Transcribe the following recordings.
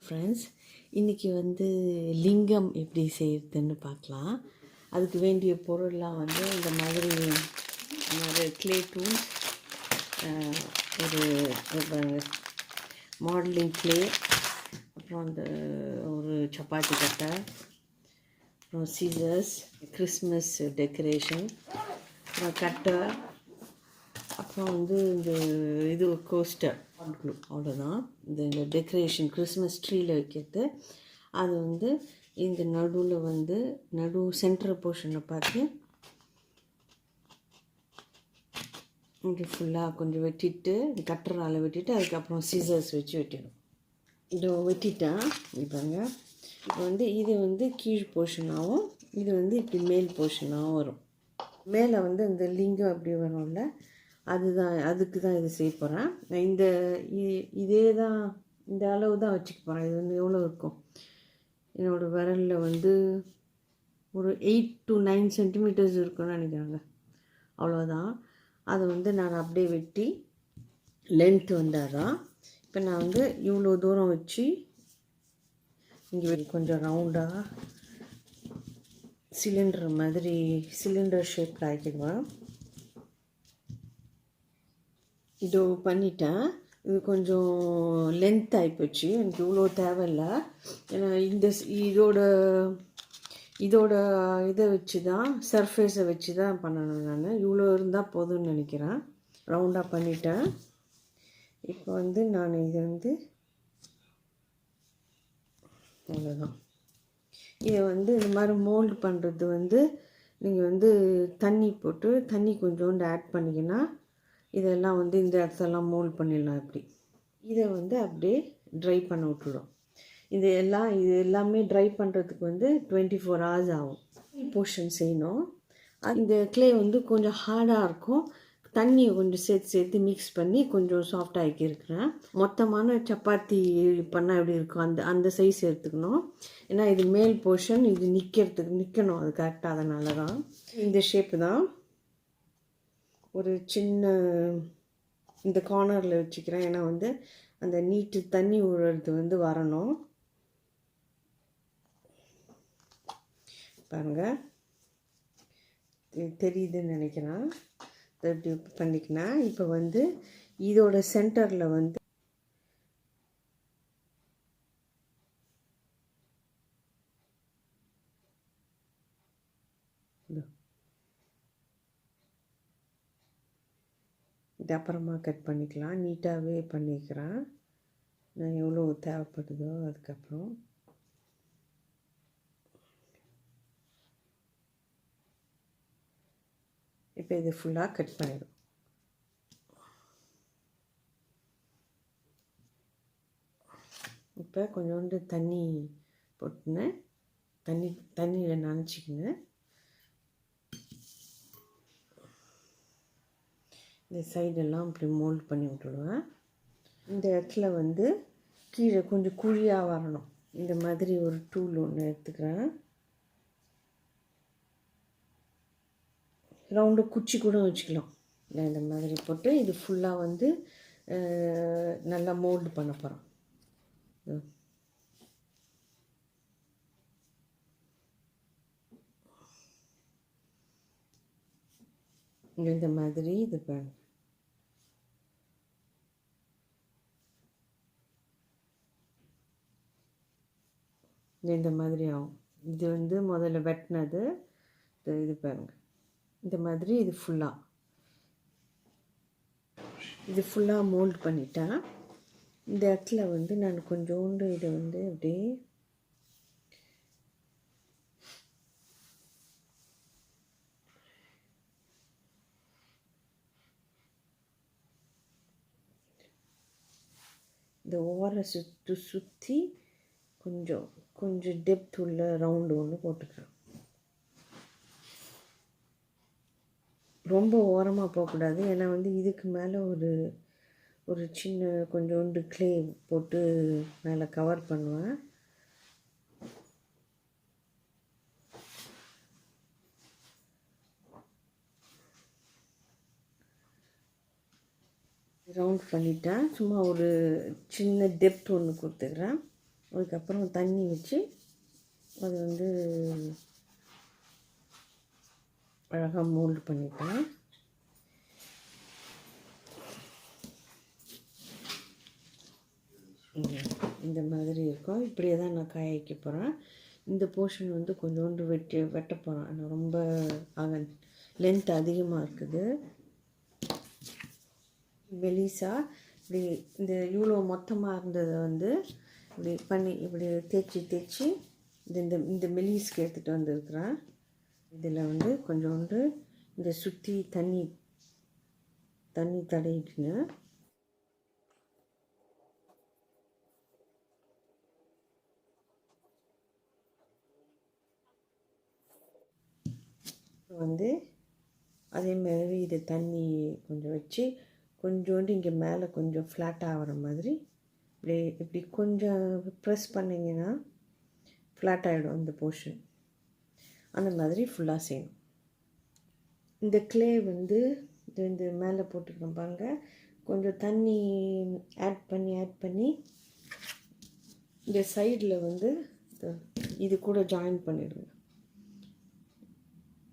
Friends, இன்றைக்கி லிங்கம் எப்படி செய்கிறதுன்னு பார்க்கலாம். அதுக்கு வேண்டிய பொருள்லாம் இந்த மாதிரி க்ளே டூல்ஸ், ஒரு மாடலிங் க்ளே, அப்புறம் ஒரு சப்பாத்தி கட்டை, அப்புறம் சீசர்ஸ், கிறிஸ்மஸ் டெக்கரேஷன், அப்புறம் கட்டர், அப்புறம் இது கோஸ்டர், அவ்வளோதான். இந்த டெக்கரேஷன் கிறிஸ்மஸ் ட்ரீயில் வைக்கிறது. அது இந்த நடு சென்டர் போர்ஷனை பார்த்து இங்கே ஃபுல்லாக கொஞ்சம் வெட்டிட்டு, கட்டரால் வெட்டிட்டு, அதுக்கப்புறம் சீசர்ஸ் வச்சு வெட்டிடும். இதோ வெட்டிட்டேன். இப்போங்க இது கீழ் போர்ஷனாகவும் இது இப்படி மேல் போர்ஷனாகவும் வரும். மேலே இந்த லிங்கம் அப்படி வரும்ல, அதுக்கு தான் இது செய்ய போகிறேன். நான் இதே தான், இந்த அளவு தான் வச்சுக்க போகிறேன். இது எவ்வளோ இருக்கும், என்னோடய விரலில் ஒரு 8 to 9 சென்டிமீட்டர்ஸ் இருக்குன்னு நினைக்கிறாங்க. அவ்வளோதான். அதை நான் அப்படியே வெட்டி லென்த் அதான். இப்போ நான் இவ்வளோ தூரம் வச்சு இங்கே கொஞ்சம் ரவுண்டாக சிலிண்டர் ஷேப்பில் ஆக்கிடுவேன். இதோ பண்ணிட்டேன். இது கொஞ்சம் லென்த் ஆகிப்போச்சு, எனக்கு இவ்வளோ தேவையில்லை. ஏன்னா இதோட இதை வச்சு தான், சர்ஃபேஸை வச்சு தான் பண்ணணும். நான் இவ்வளோ இருந்தால் போதும்னு நினைக்கிறேன். ரவுண்டாக பண்ணிட்டேன். இப்போ நான் இதை அவ்வளோதான். இதை இந்த மாதிரி மோல்டு பண்ணுறது நீங்கள் தண்ணி போட்டு, தண்ணி கொஞ்சோண்டு ஆட் பண்ணிங்கன்னா இதெல்லாம் இந்த இடத்தெல்லாம் மோல்ட் பண்ணிடலாம். இப்படி இதை அப்படியே ட்ரை பண்ண விட்டுடும். இது எல்லாமே ட்ரை பண்ணுறதுக்கு 24 hours ஆகும். போர்ஷன் செய்யணும். இந்த க்ளே கொஞ்சம் ஹார்டாக இருக்கும். தண்ணியை கொஞ்சம் சேர்த்து மிக்ஸ் பண்ணி கொஞ்சம் சாஃப்டாக ஆக்கியிருக்கிறேன். மொத்தமான சப்பாத்தி பண்ணால் எப்படி இருக்கும், அந்த சைஸ் எடுத்துக்கணும். ஏன்னா இது மேல் போர்ஷன், இது நிற்கணும், அது கரெக்டாக. அதனால தான் இந்த ஷேப்பு தான். ஒரு சின்ன இந்த கார்னரில் வச்சுக்கிறேன். ஏன்னா அந்த நீட்டு தண்ணி ஊறுறது வரணும். பாருங்கள், தெரியுதுன்னு நினைக்கிறேன். இப்படி பண்ணிக்கினேன். இப்போ இதோட சென்டரில் இது அப்புறமா கட் பண்ணிக்கலாம். நீட்டாகவே பண்ணிக்கிறேன். நான் எவ்வளோ தேவைப்படுதோ அதுக்கப்புறம். இப்போ இது ஃபுல்லாக கட் பண்ணிடும். இப்போ கொஞ்சோண்டு தண்ணி போட்டுன்னு தண்ணியில் நனைச்சிக்கின்னு இந்த சைடெல்லாம் இப்படி மோல்ட் பண்ணி விட்டுடுவேன். இந்த இடத்துல கீழே கொஞ்சம் குழியாக வரணும். இந்த மாதிரி ஒரு டூல் ஒன்று எடுத்துக்கிறேன். ரவுண்டு குச்சி கூட வச்சுக்கலாம். இந்த மாதிரி போட்டு இது ஃபுல்லாக நல்லா மோல்டு பண்ண போகிறோம். இந்த மாதிரி இது பண்ணு. இந்த மாதிரி ஆகும். இது முதல்ல வெட்டினது. இது பாருங்கள், இந்த மாதிரி இது ஃபுல்லாக மோல்ட் பண்ணிட்டேன். இந்த இடத்துல நான் கொஞ்சோண்டு இதை அப்படியே இந்த ஓரை சுற்றி கொஞ்சம் டெப்த் உள்ள ரவுண்டு ஒன்று போட்டுக்கிறேன். ரொம்ப ஓரமாக போகக்கூடாது. ஏன்னா இதுக்கு மேலே ஒரு சின்ன கொஞ்சோண்டு க்ளே போட்டு மேலே கவர் பண்ணுவேன். ரவுண்ட் பண்ணிட்டேன். சும்மா ஒரு சின்ன டெப்த் ஒன்று கொடுத்துக்கிறேன். அதுக்கப்புறம் தண்ணி வச்சு அது வந்து அழகாக மோல்டு பண்ணிட்டேன். இந்த மாதிரி இருக்கும். இப்படியே தான் நான் காய வைக்க போகிறேன். இந்த போர்ஷன் வந்து கொஞ்சோண்டு வெட்ட போகிறேன். ரொம்ப லென்த் அதிகமாக இருக்குது. மெலிசா இப்படி இந்த இவ்வளோ மொத்தமாக இருந்ததை வந்து இப்படி பண்ணி இப்படி தேய்ச்சி இந்த இந்த மெலிஸ்க்கு எடுத்துகிட்டு வந்துருக்குறேன். இதில் வந்து கொஞ்சோண்டு இந்த சுற்றி தண்ணி தடவிட்டுன்னு வந்து அதே மாதிரி இது தண்ணி கொஞ்சம் வச்சு கொஞ்சோண்டு இங்கே மேலே கொஞ்சம் ஃப்ளாட்டாக ஆகிற மாதிரி இப்படி கொஞ்சம் ப்ரெஸ் பண்ணிங்கன்னா ஃப்ளாட் ஆகிடும் இந்த போர்ஷன். அந்த மாதிரி ஃபுல்லாக செய்யணும். இந்த க்ளே வந்து இந்த மேலே போட்டுருக்கோம் பாருங்கள். கொஞ்சம் தண்ணி ஆட் பண்ணி இந்த சைடில் வந்து இது கூட ஜாயின் பண்ணிடுங்க.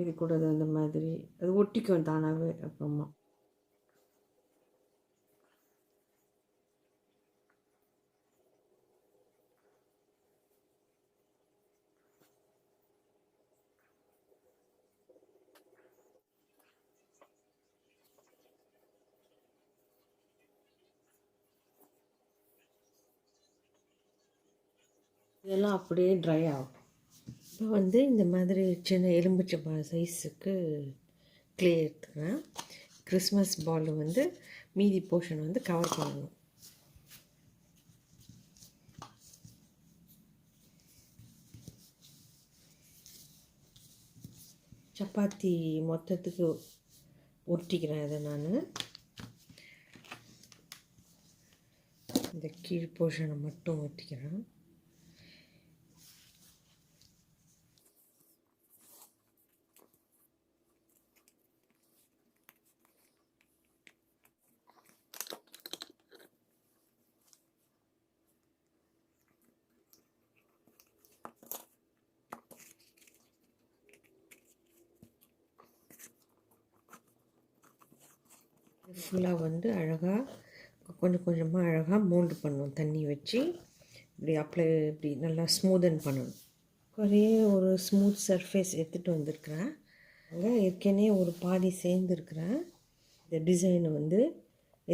இது கூட அந்த மாதிரி அது ஒட்டிக்கும் தானாகவே. அப்புறமா இதெல்லாம் அப்படியே ட்ரை ஆகும். இப்போ வந்து இந்த மாதிரி சின்ன எலும்புச்சம்பழம் சைஸுக்கு க்ளே எடுத்துக்கிறேன். கிறிஸ்மஸ் பால் வந்து மீதி போர்ஷன் வந்து கவர் பண்ணணும். சப்பாத்தி மொத்தத்துக்கு ஒட்டிக்கிறேன். இதை நான் இந்த கீழ் போர்ஷனை மட்டும் ஒட்டிக்கிறேன். ஃபுல்லாக வந்து அழகாக கொஞ்சமாக அழகாக மோல்டு பண்ணணும். தண்ணி வச்சு இப்படி இப்படி நல்லா ஸ்மூதன் பண்ணணும். ஒரே ஒரு ஸ்மூத் சர்ஃபேஸ் எடுத்துகிட்டு வந்திருக்கிறேன். அங்கே ஏற்கனவே ஒரு பாதி சேர்ந்துருக்கிறேன். இந்த டிசைனை வந்து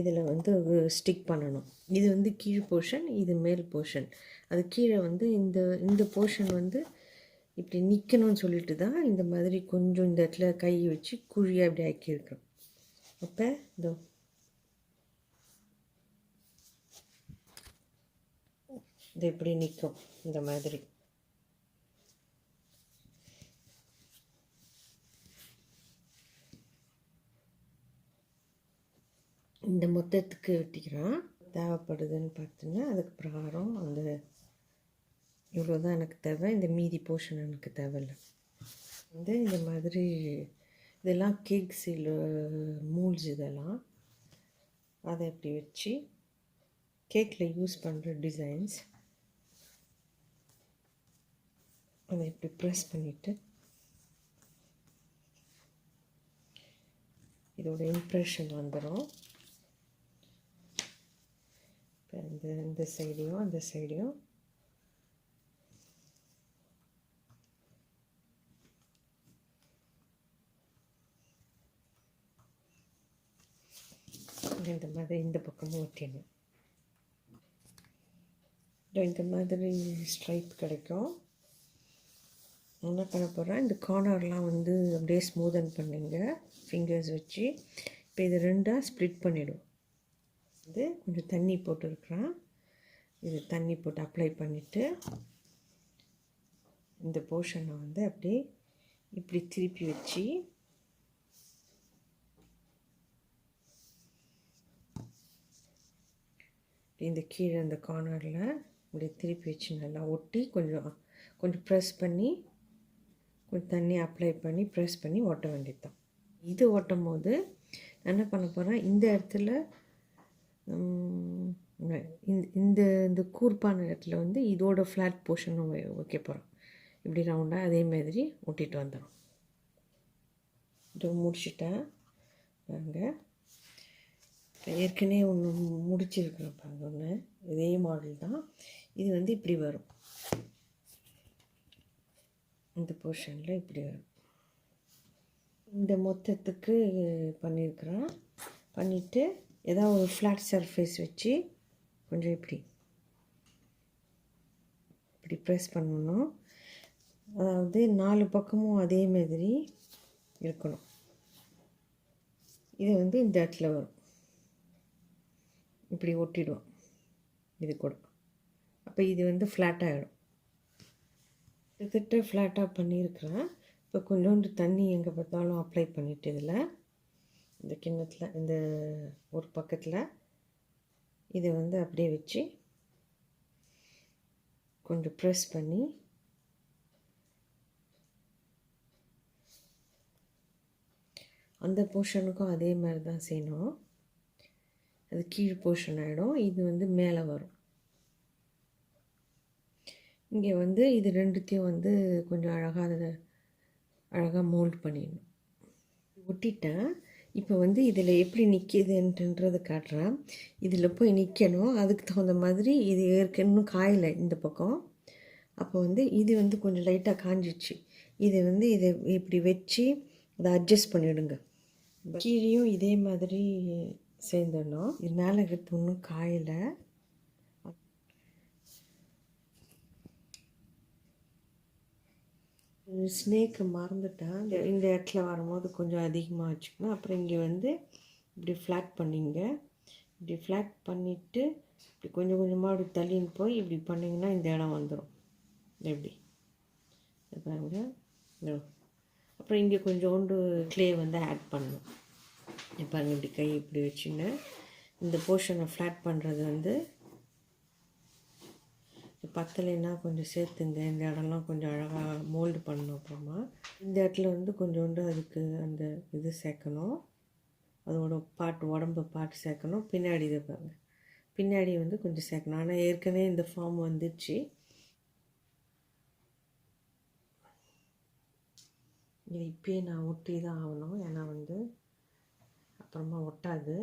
இதில் வந்து ஸ்டிக் பண்ணணும். இது வந்து கீழ் போர்ஷன், இது மேல் போர்ஷன். அது கீழே வந்து இந்த போர்ஷன் வந்து இப்படி நிற்கணும்னு சொல்லிட்டு தான் இந்த மாதிரி கொஞ்சம் இந்த இடத்துல கை வச்சு குழியாக இப்படி ஆக்கியிருக்கேன். அப்போ இது எப்படி நிற்கும் இந்த மாதிரி. இந்த மொத்தத்துக்கு வெட்டிக்கிறேன். தேவைப்படுதுன்னு பார்த்தீங்கன்னா அதுக்கு பிரகாரம் அந்த இவ்வளோ தான் எனக்கு தேவை. இந்த மீதி போர்ஷன் எனக்கு தேவையில்லை. இந்த மாதிரி இதெல்லாம் கேக்ஸில் மூல்ஸ் இதெல்லாம் அதை இப்படி வச்சு கேக்கில் யூஸ் பண்ணுற டிசைன்ஸ் அதை இப்படி ப்ரெஸ் பண்ணிவிட்டு இதோட இம்ப்ரெஷன் வந்துடும். இப்போ இந்த சைடையும் அந்த சைடையும் இந்த மாதிரி இந்த பக்கமும் ஒட்டிடணும். இந்த மாதிரி ஸ்ட்ரைப் கிடைக்கும். என்ன பண்ண போகிறேன், இந்த கார்னர்லாம் வந்து அப்படியே ஸ்மூதன் பண்ணிங்க ஃபிங்கர்ஸ் வச்சு. இப்போ இது ரெண்டாக ஸ்ப்ளிட் பண்ணிவிடும். இது கொஞ்சம் தண்ணி போட்டுருக்குறேன். இது தண்ணி போட்டு அப்ளை பண்ணிவிட்டு இந்த போர்ஷனை வந்து அப்படியே இப்படி திருப்பி வச்சு இந்த கீழே இந்த கார்னரில் இப்படி திருப்பி வச்சு நல்லா ஒட்டி கொஞ்சம் ப்ரெஸ் பண்ணி கொஞ்சம் தண்ணி அப்ளை பண்ணி ப்ரெஸ் பண்ணி ஒட்ட வேண்டியது தான். இது ஒட்டும் போது என்ன பண்ண போகிறேன், இந்த இடத்துல இந்த இந்த இந்த கூர்ப்பான இடத்துல வந்து இதோட ஃப்ளாட் போர்ஷனும் வைக்க போகிறோம். இப்படி ரவுண்டாக அதே மாதிரி ஒட்டிட்டு வந்துடும். இது முடிச்சுட்டேன் பாருங்க. ஏற்கனவே ஒன்று முடிச்சிருக்கிறேன் பாருங்க. ஒன்று இதே மாடல் தான். இது வந்து இப்படி வரும். இந்த போர்ஷனில் இப்படி வரும். இந்த மொத்தத்துக்கு பண்ணியிருக்கிறேன். பண்ணிவிட்டு ஏதாவது ஒரு ஃப்ளாட் சர்ஃபேஸ் வச்சு கொஞ்சம் இப்படி ப்ரெஸ் பண்ணணும். அதாவது 4 பக்கமும் அதே மாதிரி இருக்கணும். இது வந்து இந்த இடத்துல வரும். இப்படி ஒட்டிடுவோம் இது கூட. அப்போ இது வந்து ஃப்ளாட்டாகிடும். கிட்டத்தட்ட ஃப்ளாட்டாக பண்ணியிருக்கிறேன். இப்போ கொஞ்சோண்டு தண்ணி எங்கே பார்த்தாலும் அப்ளை பண்ணிவிட்டு இதில் இந்த கிண்ணத்தில் இந்த ஒரு பக்கத்தில் இதை வந்து அப்படியே வச்சு கொஞ்சம் ப்ரெஸ் பண்ணி அந்த போர்ஷனுக்கும் அதே மாதிரி தான் செய்யணும். அது கீழ் போர்ஷன் ஆகிடும். இது வந்து மேலே வரும். இங்கே வந்து இது ரெண்டுத்தையும் வந்து கொஞ்சம் அழகாக மோல்ட் பண்ணிடணும். ஒட்டிட்டேன். இப்போ வந்து இதில் எப்படி நிற்கிதுன்றதை காட்டுறேன். இதில் போய் நிற்கணும். அதுக்கு தகுந்த மாதிரி இது ஏற்கனவே காயலை இந்த பக்கம். அப்போ வந்து இது வந்து கொஞ்சம் லைட்டாக காஞ்சிச்சு. இதை வந்து இதை இப்படி வச்சு அதை அட்ஜஸ்ட் பண்ணிவிடுங்க. கீழேயும் இதே மாதிரி சேர்ந்துடணும். இது மேலே இருக்கிறது ஒன்றும் காயலை. ஸ்னேக்கு மறந்துட்டேன். இந்த இடத்துல வரும்போது கொஞ்சம் அதிகமாக வச்சுக்கணும். அப்புறம் இங்கே வந்து இப்படி ஃப்ளாட் பண்ணிங்க. இப்படி ஃப்ளாட் பண்ணிவிட்டு இப்படி கொஞ்சம் கொஞ்சமாக அப்படி தள்ளின்னு போய் இப்படி பண்ணிங்கன்னா இந்த இடம் வந்துடும். எப்படி பாருங்க. அப்புறம் இங்கே கொஞ்சோண்டு க்ளே வந்து ஆட் பண்ணணும். பாருங்கள், இப்படி கை இப்படி வச்சுன்னு இந்த போர்ஷனை ஃப்ளாட் பண்ணுறது வந்து பத்தலைன்னா கொஞ்சம் சேர்த்துங்க. இந்த இடம்லாம் கொஞ்சம் அழகாக மோல்டு பண்ணணும். அப்புறமா இந்த இடத்துல வந்து கொஞ்சோண்டு அதுக்கு அந்த இது சேர்க்கணும். அதோட உடம்பு பாட்டு சேர்க்கணும். பின்னாடி இதை பாருங்கள், பின்னாடி வந்து கொஞ்சம் சேர்க்கணும். ஆனால் ஏற்கனவே இந்த ஃபார்ம் வந்துடுச்சு. இது இப்பயே நான் ஒட்டி தான் ஆகணும். ஏன்னா வந்து அப்புறமா ஒட்டாது.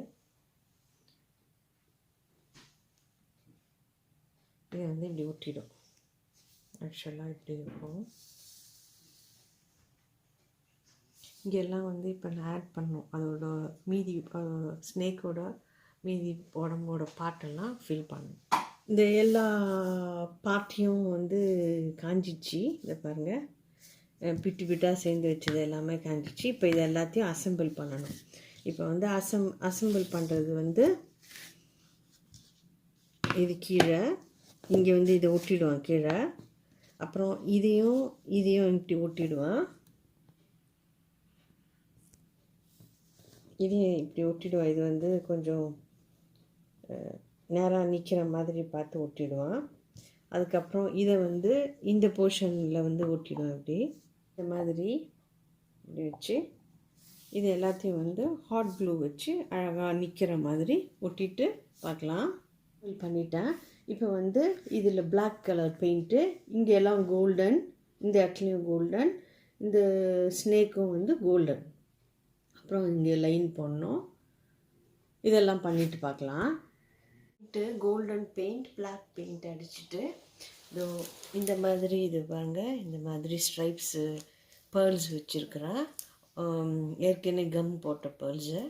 இது வந்து இப்படி ஒட்டிடும். ஆக்சுவலாக இப்படி இருக்கும். இங்கெல்லாம் வந்து இப்போ நான் ஆட் பண்ணணும். அதோட மீதி ஸ்னேக்கோட மீதி உடம்போட பாட்டெல்லாம் ஃபில் பண்ணணும். இந்த எல்லா பார்ட்டியும் வந்து காஞ்சிச்சு. இதை பாருங்கள், பிட்டாக சேர்ந்து வச்சது எல்லாமே காஞ்சிச்சு. இப்போ இது எல்லாத்தையும் அசெம்பிள் பண்ணணும். இப்போ வந்து அசெம்பிள் பண்ணுறது வந்து இது கீழே இங்கே வந்து இதை ஒட்டிடுவான் கீழே. அப்புறம் இதையும் இப்படி ஒட்டிடுவான். இதையும் இப்படி ஒட்டிடுவான். இது வந்து கொஞ்சம் நேராக நிற்கிற மாதிரி பார்த்து ஒட்டிடுவான். அதுக்கப்புறம் இதை வந்து இந்த போர்ஷனில் வந்து ஒட்டிடுவான். இப்படி இந்த மாதிரி இப்படி வச்சு இது எல்லாத்தையும் வந்து ஹாட் க்ளூ வச்சு அழகாக நிற்கிற மாதிரி ஒட்டிட்டு பார்க்கலாம். பண்ணிட்டேன். இப்போ வந்து இதில் பிளாக் கலர் பெயிண்ட்டு, இங்கே எல்லாம் கோல்டன், இந்த இடத்துலையும் கோல்டன், இந்த ஸ்னேக்கும் வந்து கோல்டன். அப்புறம் இங்கே லைன் போடணும். இதெல்லாம் பண்ணிட்டு பார்க்கலாம். கோல்டன் பெயிண்ட், பிளாக் பெயிண்ட் அடிச்சுட்டு இதோ இந்த மாதிரி இது பாருங்க, இந்த மாதிரி ஸ்ட்ரைப்ஸு பேர்ல்ஸ் வச்சுருக்கிறேன். ஏற்கனவே கம் போட்ட பேர்ல்ஸு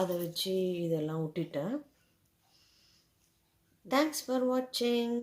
அதை வச்சு இதெல்லாம் ஒட்டிட்டேன். Thanks for watching.